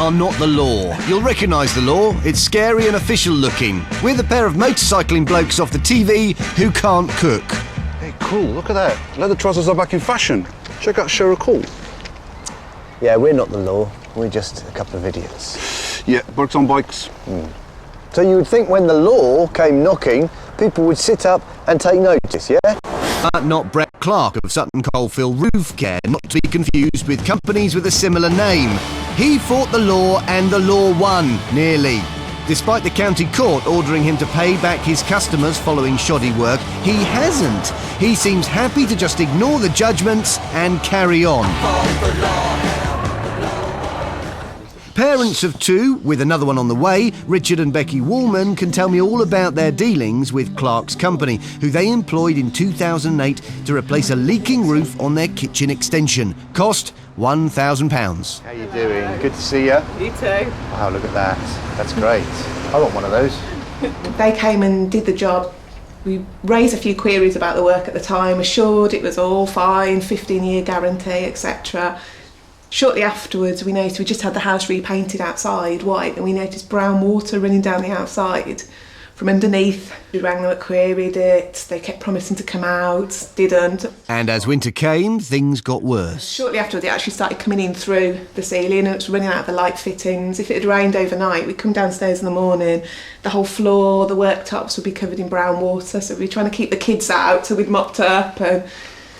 are not the law. You'll recognise the law. It's scary and official looking. We're the pair of motorcycling blokes off the TV who can't cook. Hey, cool, look at that. Leather trousers are back in fashion. Check out Cheryl Cool. Yeah, we're not the law. We're just a couple of idiots. Yeah, works on bikes. So you would think when the law came knocking, people would sit up and take notice, yeah? But not Brett Clarke of Sutton Coldfield Roofcare, not to be confused with companies with a similar name. He fought the law and the law won, nearly. Despite the county court ordering him to pay back his customers following shoddy work, he hasn't. He seems happy to just ignore the judgments and carry on. Parents of two, with another one on the way, Richard and Becky Wallman, can tell me all about their dealings with Clarke's company, who they employed in 2008 to replace a leaking roof on their kitchen extension. Cost £1,000. How you doing? Good to see you. You too. Wow, look at that. That's great. I want one of those. They came and did the job. We raised a few queries about the work at the time, assured it was all fine, 15-year guarantee, etc. Shortly afterwards, we noticed we just had the house repainted outside white, and we noticed brown water running down the outside from underneath. We rang them up, queried it. They kept promising to come out, didn't. And as winter came, things got worse. Shortly afterwards, it actually started coming in through the ceiling, and it was running out of the light fittings. If it had rained overnight, we'd come downstairs in the morning, the whole floor, the worktops would be covered in brown water, so we'd be trying to keep the kids out, so we'd mopped up. And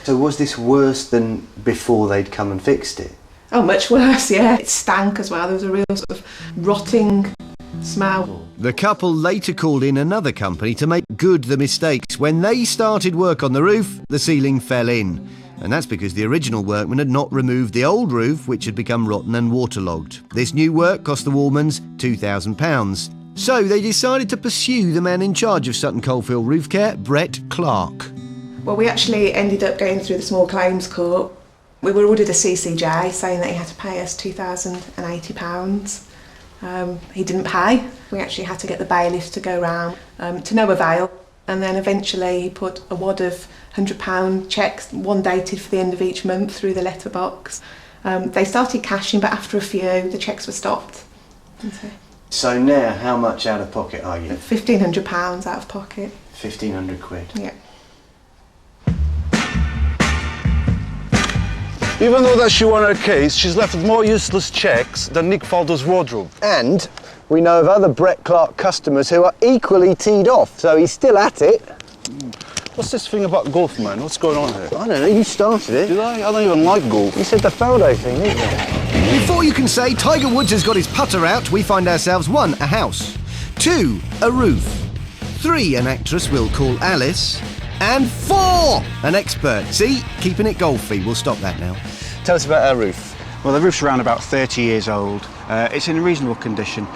So was this worse than before they'd come and fixed it? oh, much worse, yeah. It stank as well. There was a real sort of rotting smell. The couple later called in another company to make good the mistakes. When they started work on the roof, the ceiling fell in. And that's because the original workman had not removed the old roof, which had become rotten and waterlogged. This new work cost the Wallmans £2,000. So they decided to pursue the man in charge of Sutton Coldfield Roofcare, Brett Clarke. Well, we actually ended up going through the small claims court. We were ordered a CCJ saying that he had to pay us £2,080. He didn't pay. We actually had to get the bailiffs to go round to no avail. And then eventually he put a wad of £100 cheques, one dated for the end of each month, through the letterbox. They started cashing, but after a few, the cheques were stopped. So now, how much out of pocket are you? £1,500 out of pocket. 1,500 quid. Yeah. Even though that she won her case, she's left with more useless checks than Nick Faldo's wardrobe. And we know of other Brett Clarke customers who are equally teed off, so he's still at it. What's this thing about golf, man? What's going on here? I don't know, you started it. Did I? I don't even like golf. You said the Faldo thing, didn't you? Before you can say Tiger Woods has got his putter out, we find ourselves 1, a house, 2, a roof, 3, an actress we'll call Alice, and 4, an expert. See, keeping it golfy. We'll stop that now. Tell us about our roof. Well, the roof's around about 30 years old. It's in reasonable condition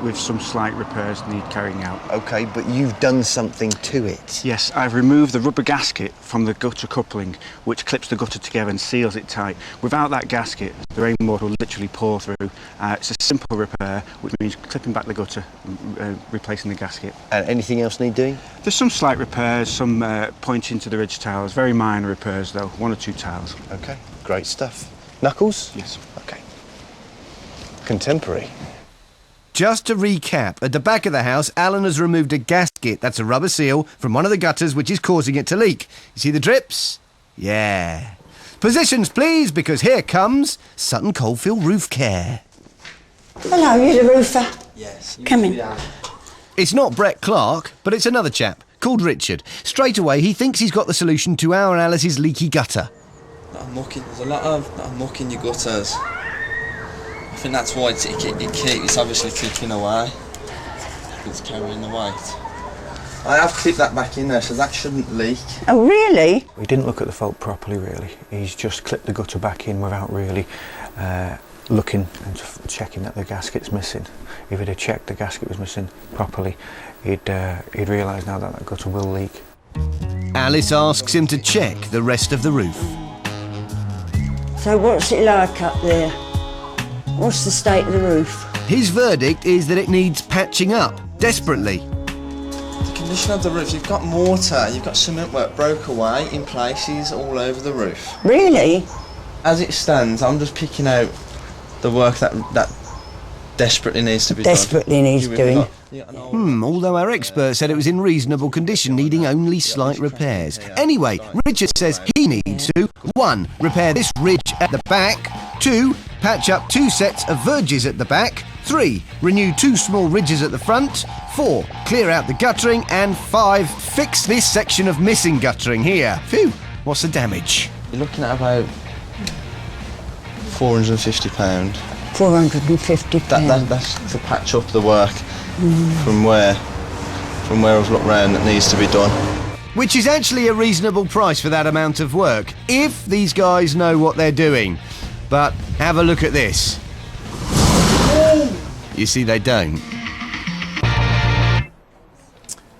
with some slight repairs need carrying out. OK, but you've done something to it. Yes, I've removed the rubber gasket from the gutter coupling, which clips the gutter together and seals it tight. Without that gasket, the rainwater will literally pour through. It's a simple repair, which means clipping back the gutter and replacing the gasket. And anything else need doing? There's some slight repairs, some pointing to the ridge tiles, very minor repairs though, 1 or 2 tiles. OK, great stuff. Knuckles? Yes. OK. Contemporary. Just to recap, at the back of the house, Alan has removed a gasket, that's a rubber seal, from one of the gutters which is causing it to leak. You see the drips? Yeah. Positions, please, because here comes Sutton Coldfield Roofcare. Hello, you're the roofer. Yes. Come in. It's not Brett Clarke, but it's another chap, called Richard. Straight away, he thinks he's got the solution to our Alice's leaky gutter. There's a lot of muck in your gutters. I think that's why it's obviously kicking away. It's carrying the weight. I have clipped that back in there, so that shouldn't leak. Oh, really? We didn't look at the fault properly, really. He's just clipped the gutter back in without really looking and checking that the gasket's missing. If he'd have checked the gasket was missing properly, he'd realise now that gutter will leak. Alice asks him to check the rest of the roof. So what's it like up there? What's the state of the roof? His verdict is that it needs patching up, desperately. The condition of the roof, you've got mortar, you've got cement work broke away in places all over the roof. Really? As it stands, I'm just picking out the work that Desperately needs to be Desperately needs doing. Although our expert said it was in reasonable condition, needing only slight repairs. Anyway, Richard says he needs to 1. Repair this ridge at the back, 2. Patch up 2 sets of verges at the back, 3. Renew 2 small ridges at the front, 4. Clear out the guttering, and 5. Fix this section of missing guttering here. Phew, what's the damage? You're looking at about £450. £450. That's to patch up the work from where I've looked round that needs to be done. Which is actually a reasonable price for that amount of work, if these guys know what they're doing. But have a look at this. You see, they don't.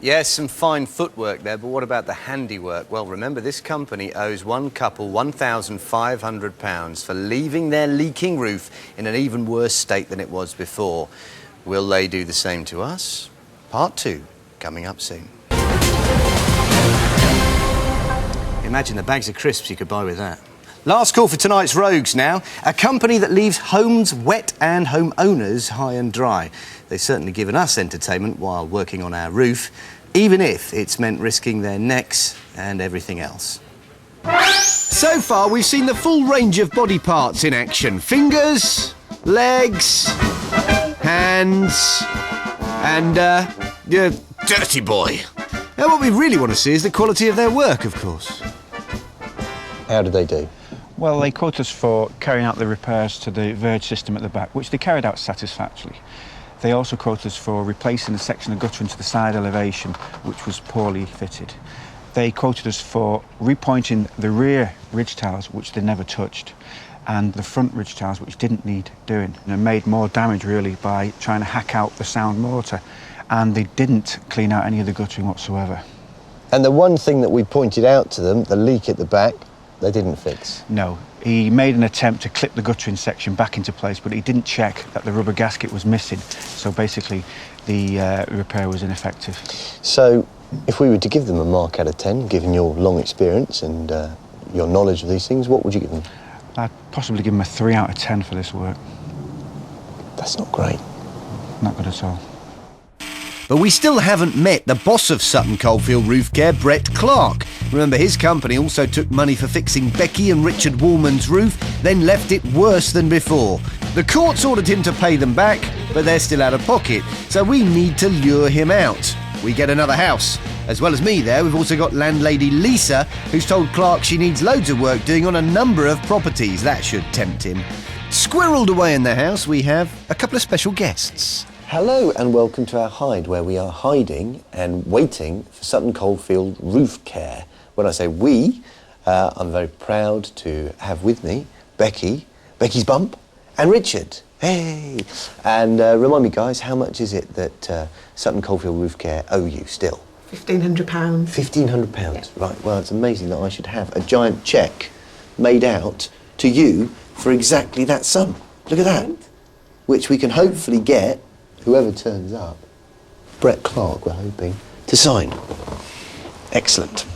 Yes, some fine footwork there, but what about the handiwork? Well, remember, this company owes one couple £1,500 for leaving their leaking roof in an even worse state than it was before. Will they do the same to us? Part 2, coming up soon. Imagine the bags of crisps you could buy with that. Last call for tonight's Rogues now. A company that leaves homes wet and homeowners high and dry. They've certainly given us entertainment while working on our roof, even if it's meant risking their necks and everything else. So far, we've seen the full range of body parts in action. Fingers, legs, hands, and, dirty boy. Now, what we really want to see is the quality of their work, of course. How did they do? Well, they quote us for carrying out the repairs to the verge system at the back, which they carried out satisfactorily. They also quote us for replacing a section of guttering to the side elevation, which was poorly fitted. They quoted us for repointing the rear ridge towers, which they never touched, and the front ridge towers, which didn't need doing, and made more damage, really, by trying to hack out the sound mortar. And they didn't clean out any of the guttering whatsoever. And the one thing that we pointed out to them, the leak at the back, they didn't fix. No. He made an attempt to clip the guttering section back into place, but he didn't check that the rubber gasket was missing. So basically, the repair was ineffective. So, if we were to give them a mark out of 10, given your long experience and your knowledge of these things, what would you give them? I'd possibly give them a 3 out of 10 for this work. That's not great. Not good at all. But we still haven't met the boss of Sutton Coldfield Roofcare, Brett Clarke. Remember, his company also took money for fixing Becky and Richard Woolman's roof, then left it worse than before. The courts ordered him to pay them back, but they're still out of pocket, so we need to lure him out. We get another house. As well as me there, we've also got landlady Lisa, who's told Clarke she needs loads of work doing on a number of properties. That should tempt him. Squirreled away in the house, we have a couple of special guests. Hello and welcome to our hide, where we are hiding and waiting for Sutton Coldfield Roofcare. When I say we, I'm very proud to have with me Becky's bump, and Richard. Hey! And remind me, guys, how much is it that Sutton Coldfield Roofcare owe you still? £1,500. £1,500, right. Well, it's amazing that I should have a giant cheque made out to you for exactly that sum. Look at that. Which we can hopefully get, whoever turns up, Brett Clarke, we're hoping, to sign. Excellent.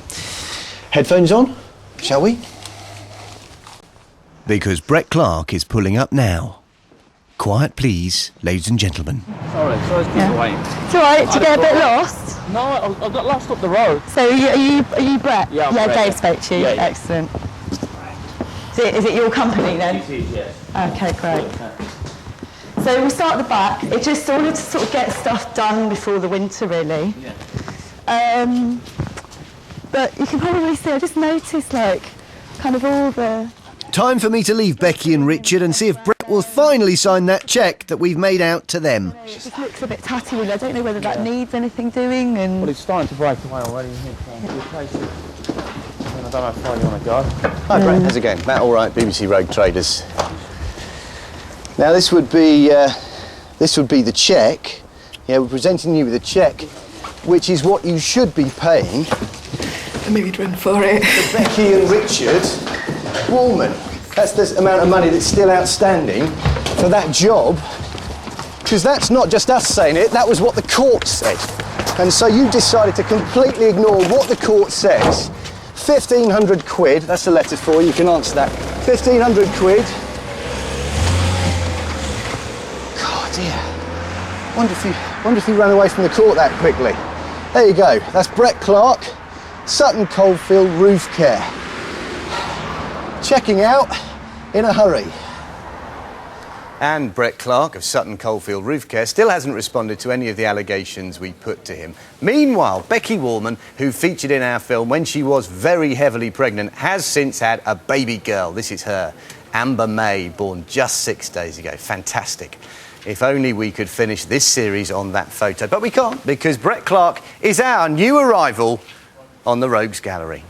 Headphones on, shall we? Because Brett Clarke is pulling up now. Quiet, please, ladies and gentlemen. Sorry to keep you waiting. It's alright, did you get a bit lost? No, I got lost up the road. So are you Brett? Yeah, I'm yeah, Brett. Dave spoke to you. Yeah. Excellent. Is it your company then? It is, yes. Okay, great. So we'll start at the back. It just ordered to sort of get stuff done before the winter, really. Yeah. But you can probably see, I just noticed like kind of all the... Time for me to leave Becky and Richard and see if Brett will finally sign that cheque that we've made out to them. It just looks a bit tatty, really. I don't know whether that needs anything doing. And Well, it's starting to break away already. You need to replace it. And I don't know how far you want to go. Hi, Brett. How's it going? Matt, all right, BBC Rogue Traders. Now, this would be the cheque. Yeah, we're presenting you with a cheque, which is what you should be paying. I knew you'd run for it. For Becky and Richard Woolman. That's the amount of money that's still outstanding for that job. Because that's not just us saying it, that was what the court said. And so you decided to completely ignore what the court says. 1,500 quid, that's the letter for you, you can answer that. 1,500 quid. God, dear. Wonder if he ran away from the court that quickly. There you go. That's Brett Clarke, Sutton Coldfield Roofcare. Checking out in a hurry. And Brett Clarke of Sutton Coldfield Roofcare still hasn't responded to any of the allegations we put to him. Meanwhile, Becky Warman, who featured in our film when she was very heavily pregnant, has since had a baby girl. This is her, Amber May, born just 6 days ago. Fantastic. If only we could finish this series on that photo. But we can't, because Brett Clarke is our new arrival on the Rogues Gallery.